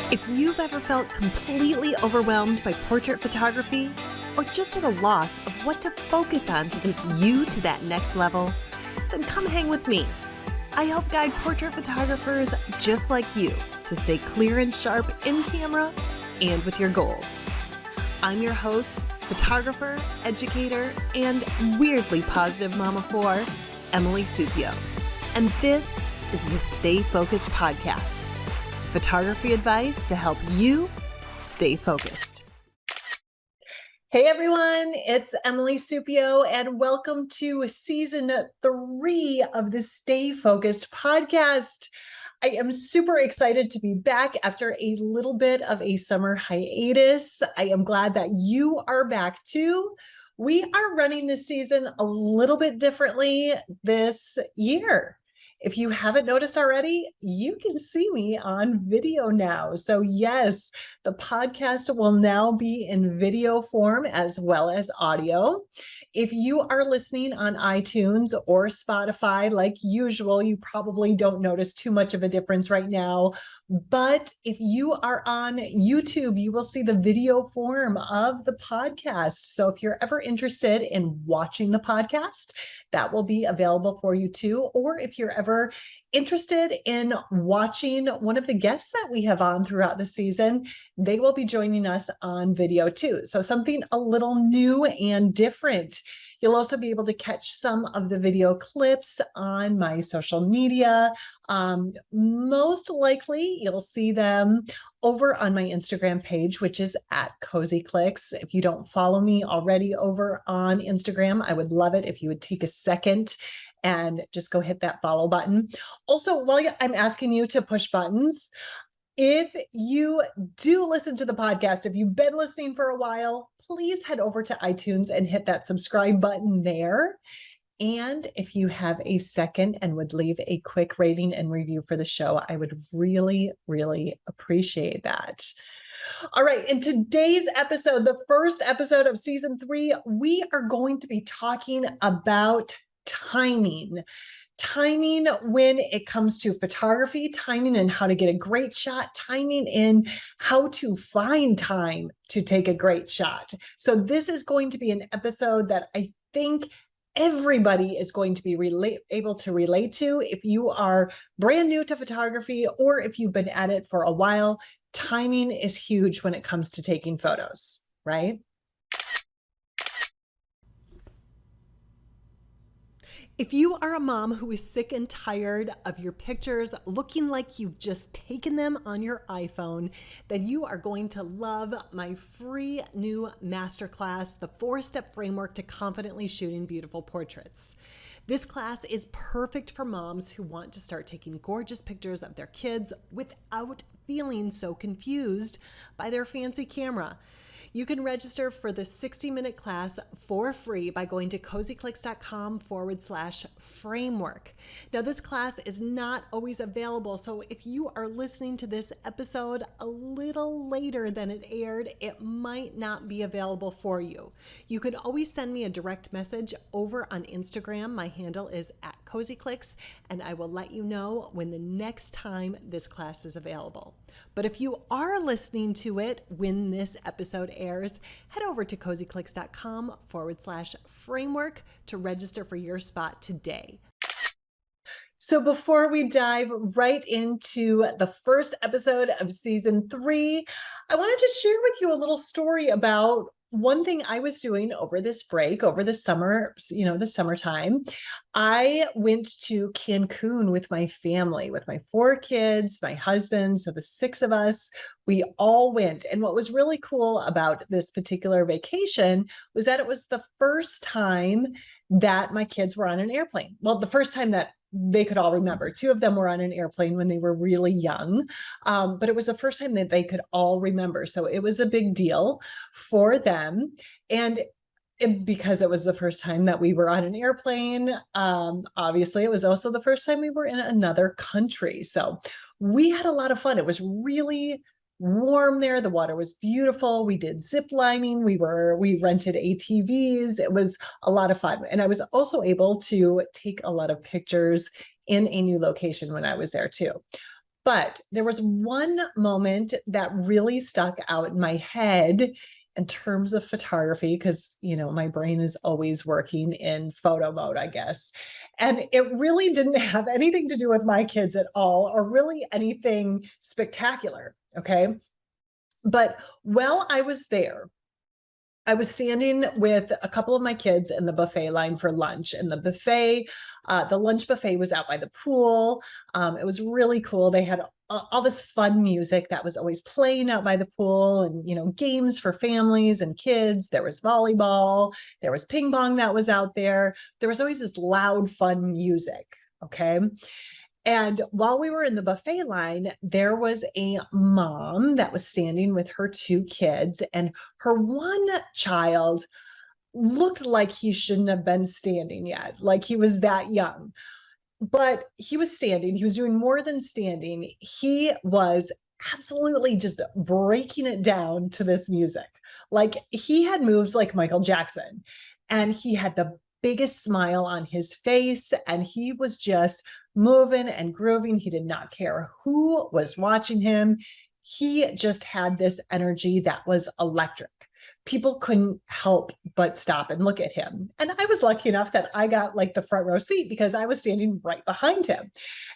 If you've ever felt completely overwhelmed by portrait photography, or just at a loss of what to focus on to take you to that next level, then come hang with me. I help guide portrait photographers just like you to stay clear and sharp in camera and with your goals. I'm your host, photographer, educator, and weirdly positive mama of four, Emily Supio. And this is the Stay Focused podcast. Photography advice to help you stay focused. Hey everyone, it's Emily Supio and welcome to season 3 of the Stay Focused podcast. I am super excited to be back after a little bit of a summer hiatus. I am glad that you are back too. We are running this season a little bit differently this year. If you haven't noticed already, you can see me on video now. So yes, the podcast will now be in video form as well as audio. If you are listening on iTunes or Spotify, like usual, you probably don't notice too much of a difference right now. But if you are on YouTube, you will see the video form of the podcast. So if you're ever interested in watching the podcast, that will be available for you too. Or if you're ever interested in watching one of the guests that we have on throughout the season, they will be joining us on video too. So something a little new and different. You'll also be able to catch some of the video clips on my social media. Most likely you'll see them over on my Instagram page, which is at Cozy Clicks. If you don't follow me already over on Instagram, I would love it if you would take a second and just go hit that follow button. Also, while I'm asking you to push buttons, if you do listen to the podcast, if you've been listening for a while, please head over to iTunes and hit that subscribe button there. And if you have a second and would leave a quick rating and review for the show, I would really, really appreciate that. All right, in today's episode, the first episode of season 3, we are going to be talking about timing. Timing when it comes to photography, timing and how to get a great shot, timing in how to find time to take a great shot. So this is going to be an episode that I think everybody is going to be able to relate to. If you are brand new to photography or if you've been at it for a while, timing is huge when it comes to taking photos, right? If you are a mom who is sick and tired of your pictures looking like you've just taken them on your iPhone, then you are going to love my free new masterclass, the 4-Step Framework to Confidently Shooting Beautiful Portraits. This class is perfect for moms who want to start taking gorgeous pictures of their kids without feeling so confused by their fancy camera. You can register for the 60-minute class for free by going to cozyclicks.com/framework. Now, this class is not always available, so if you are listening to this episode a little later than it aired, it might not be available for you. You can always send me a direct message over on Instagram. My handle is at cozyclicks, and I will let you know when the next time this class is available. But if you are listening to it when this episode airs, head over to cozyclicks.com/framework to register for your spot today. So before we dive right into the first episode of season 3, I wanted to share with you a little story about one thing I was doing over this break, over the summer, the summertime. I went to Cancun with my family, with my 4 kids, my husband, so the 6 of us, we all went. And what was really cool about this particular vacation was that it was the first time that my kids were on an airplane. Well, the first time that they could all remember. 2 of them were on an airplane when they were really young, but it was the first time that they could all remember. So it was a big deal for them. And because it was the first time that we were on an airplane, obviously it was also the first time we were in another country. So we had a lot of fun. It was really warm there. The water was beautiful. We did zip lining. We rented ATVs. It was a lot of fun. And I was also able to take a lot of pictures in a new location when I was there too. But there was one moment that really stuck out in my head in terms of photography, because, my brain is always working in photo mode, I guess. And it really didn't have anything to do with my kids at all, or really anything spectacular. Okay. But while I was there, I was standing with a couple of my kids in the buffet line for lunch, and the lunch buffet was out by the pool. It was really cool. They had all this fun music that was always playing out by the pool, and, games for families and kids. There was volleyball, there was ping pong that was out there. There was always this loud, fun music. Okay. And while we were in the buffet line, there was a mom that was standing with her two kids, and her one child looked like he shouldn't have been standing yet, like he was that young. But he was standing, he was doing more than standing. He was absolutely just breaking it down to this music. Like, he had moves like Michael Jackson, and he had the biggest smile on his face, and he was just moving and grooving. He did not care who was watching him. He just had this energy that was electric. People couldn't help but stop and look at him. And I was lucky enough that I got like the front row seat because I was standing right behind him.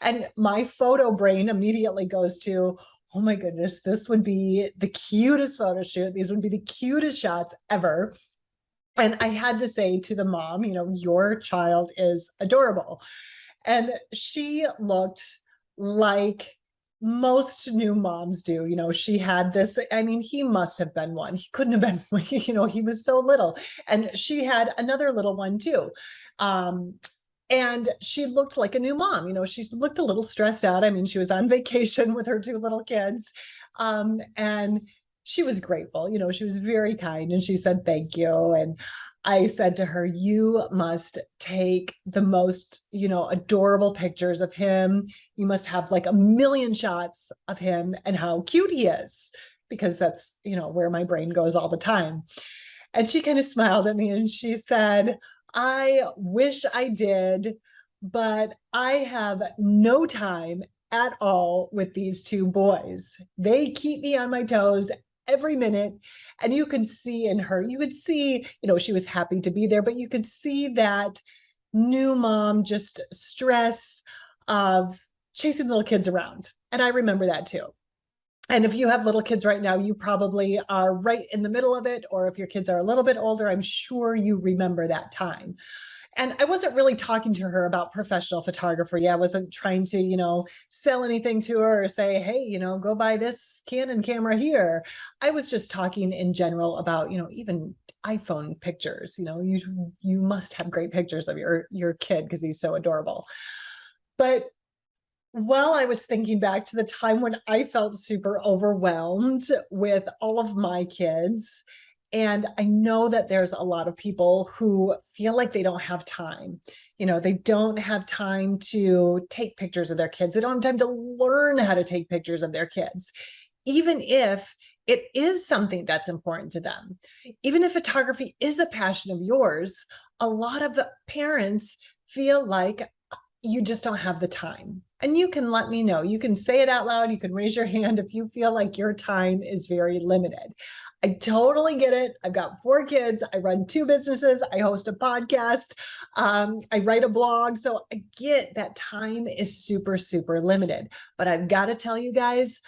And my photo brain immediately goes to, oh my goodness, this would be the cutest photo shoot. These would be the cutest shots ever. And I had to say to the mom, your child is adorable. And she looked like most new moms do. She had this, he must have been one. He couldn't have been, he was so little. And she had another little one too. And she looked like a new mom. She looked a little stressed out. She was on vacation with her two little kids. And she was grateful. She was very kind, and she said, thank you. And I said to her, you must take the most, adorable pictures of him. You must have like 1,000,000 shots of him and how cute he is, because that's, where my brain goes all the time. And she kind of smiled at me and she said, I wish I did, but I have no time at all with these two boys. They keep me on my toes every minute. And you could see in her, she was happy to be there, but you could see that new mom just stress of chasing little kids around. And I remember that too. And if you have little kids right now, you probably are right in the middle of it. Or if your kids are a little bit older, I'm sure you remember that time. And I wasn't really talking to her about professional photography. I wasn't trying to, sell anything to her or say, hey, go buy this Canon camera here. I was just talking in general about, even iPhone pictures. You must have great pictures of your kid because he's so adorable. But while I was thinking back to the time when I felt super overwhelmed with all of my kids, and I know that there's a lot of people who feel like they don't have time. They don't have time to take pictures of their kids. They don't have time to learn how to take pictures of their kids, even if it is something that's important to them. Even if photography is a passion of yours, a lot of the parents feel like you just don't have the time. And you can let me know. You can say it out loud. You can raise your hand if you feel like your time is very limited. I totally get it. I've got 4 kids. I run 2 businesses. I host a podcast. I write a blog. So I get that time is super, super limited. But I've got to tell you guys,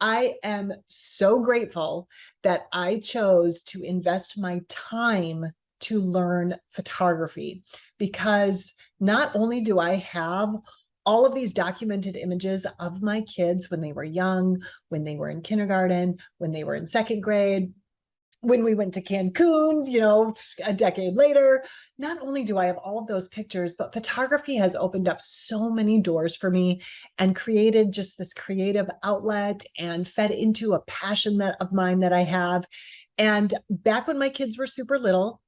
I am so grateful that I chose to invest my time to learn photography, because not only do I have all of these documented images of my kids when they were young, when they were in kindergarten, when they were in 2nd grade, when we went to Cancun, a decade later. Not only do I have all of those pictures, but photography has opened up so many doors for me and created just this creative outlet and fed into a passion of mine that I have. And back when my kids were super little,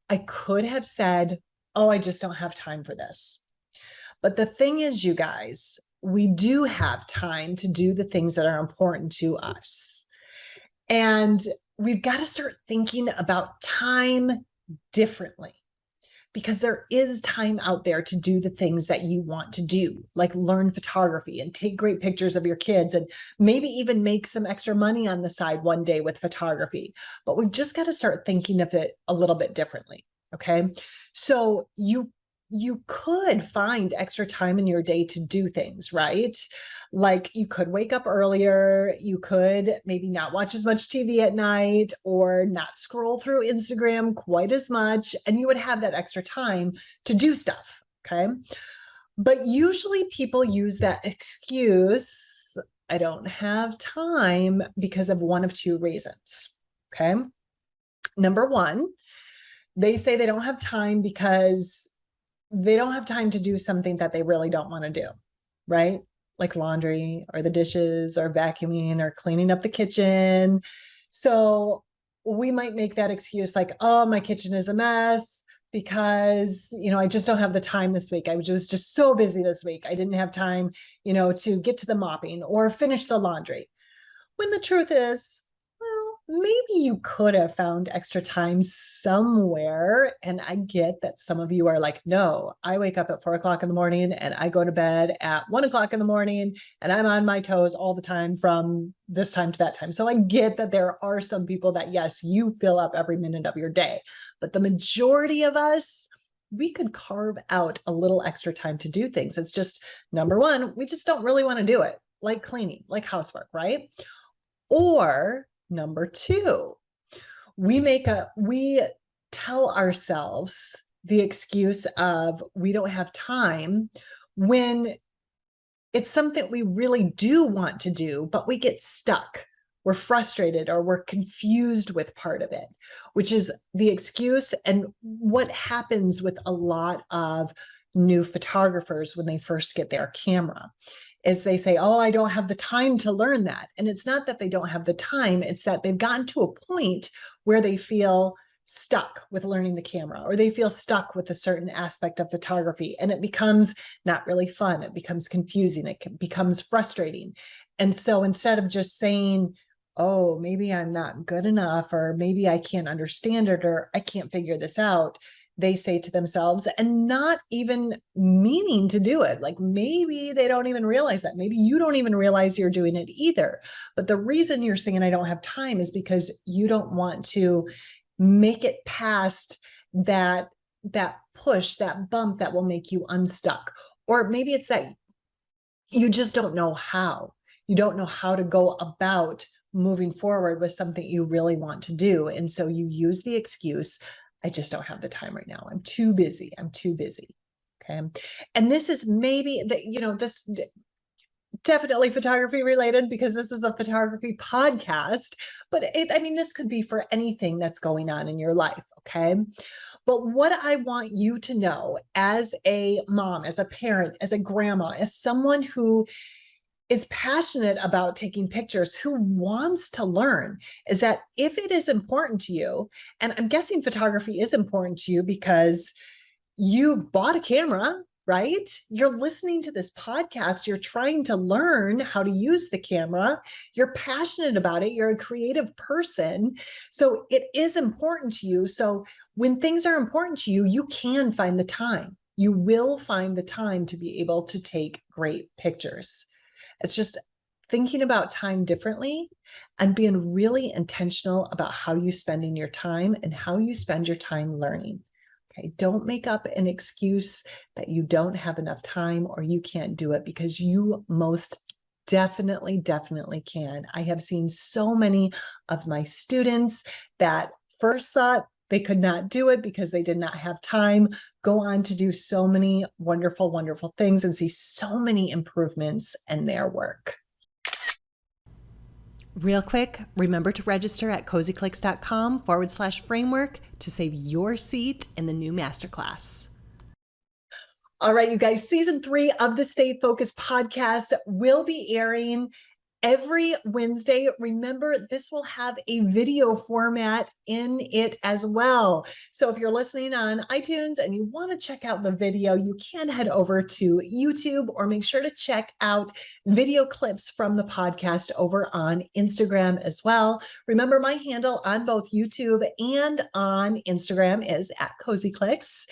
I could have said, oh, I just don't have time for this. But the thing is, you guys, we do have time to do the things that are important to us. And we've got to start thinking about time differently, because there is time out there to do the things that you want to do, like learn photography and take great pictures of your kids and maybe even make some extra money on the side one day with photography. But we've just got to start thinking of it a little bit differently. Okay. So you could find extra time in your day to do things, right? Like you could wake up earlier, you could maybe not watch as much TV at night or not scroll through Instagram quite as much, and you would have that extra time to do stuff, okay? But usually people use that excuse, I don't have time, because of one of two reasons, okay? Number one, they say they don't have time because they don't have time to do something that they really don't want to do, right? Like laundry or the dishes or vacuuming or cleaning up the kitchen. So we might make that excuse like, oh, my kitchen is a mess because, I just don't have the time this week. I was just so busy this week. I didn't have time, to get to the mopping or finish the laundry. When the truth is, well, maybe you could have found extra time somewhere. And I get that some of you are like, no, I wake up at 4 o'clock in the morning and I go to bed at 1 o'clock in the morning and I'm on my toes all the time from this time to that time. So I get that there are some people that, yes, you fill up every minute of your day, but the majority of us, we could carve out a little extra time to do things. It's just, number one, we just don't really want to do it, like cleaning, like housework, right? Or number two, we tell ourselves the excuse of we don't have time when it's something we really do want to do, but we get stuck. We're frustrated or we're confused with part of it, which is the excuse. And what happens with a lot of new photographers when they first get their camera is they say, oh, I don't have the time to learn that. And it's not that they don't have the time, it's that they've gotten to a point where they feel stuck with learning the camera, or they feel stuck with a certain aspect of photography, and it becomes not really fun. It becomes confusing. It becomes frustrating. And so instead of just saying, oh, maybe I'm not good enough, or maybe I can't understand it, or I can't figure this out, they say to themselves, and not even meaning to do it. Like maybe they don't even realize that. Maybe you don't even realize you're doing it either. But the reason you're saying I don't have time is because you don't want to make it past that push, that bump that will make you unstuck. Or maybe it's that you just don't know how. You don't know how to go about moving forward with something you really want to do. And so you use the excuse, I just don't have the time right now. I'm too busy. I'm too busy. Okay. And this is maybe that, this definitely photography related because this is a photography podcast, but this could be for anything that's going on in your life. Okay. But what I want you to know as a mom, as a parent, as a grandma, as someone who is passionate about taking pictures, who wants to learn, is that if it is important to you, and I'm guessing photography is important to you because you bought a camera, right? You're listening to this podcast, you're trying to learn how to use the camera, you're passionate about it, you're a creative person. So it is important to you. So when things are important to you, you can find the time. You will find the time to be able to take great pictures. It's just thinking about time differently and being really intentional about how you spending your time and how you spend your time learning. Okay, don't make up an excuse that you don't have enough time or you can't do it, because you most definitely can. I have seen so many of my students that first thought they could not do it because they did not have time, go on to do so many wonderful, wonderful things and see so many improvements in their work. Real quick, remember to register at cozyclicks.com/framework to save your seat in the new masterclass. All right, you guys, season 3 of the Stay Focused podcast will be airing every Wednesday. Remember, this will have a video format in it as well. So if you're listening on iTunes and you want to check out the video, you can head over to YouTube, or make sure to check out video clips from the podcast over on Instagram as well. Remember, my handle on both YouTube and on Instagram is @CozyClicks.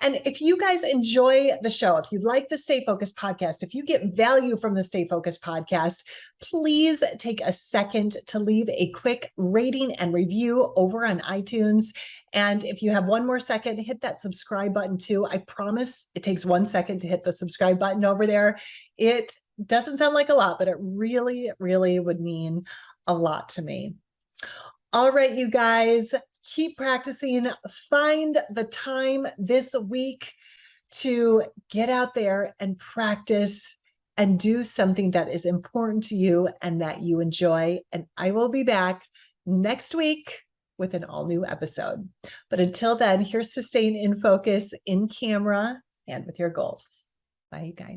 And if you guys enjoy the show, if you like the Stay Focused podcast, if you get value from the Stay Focused podcast, please take a second to leave a quick rating and review over on iTunes. And if you have one more second, hit that subscribe button too. I promise it takes 1 second to hit the subscribe button over there. It doesn't sound like a lot, but it really, really would mean a lot to me. All right, you guys, keep practicing. Find the time this week to get out there and practice and do something that is important to you and that you enjoy. And I will be back next week with an all new episode. But until then, here's to staying in focus, in camera, and with your goals. Bye, you guys.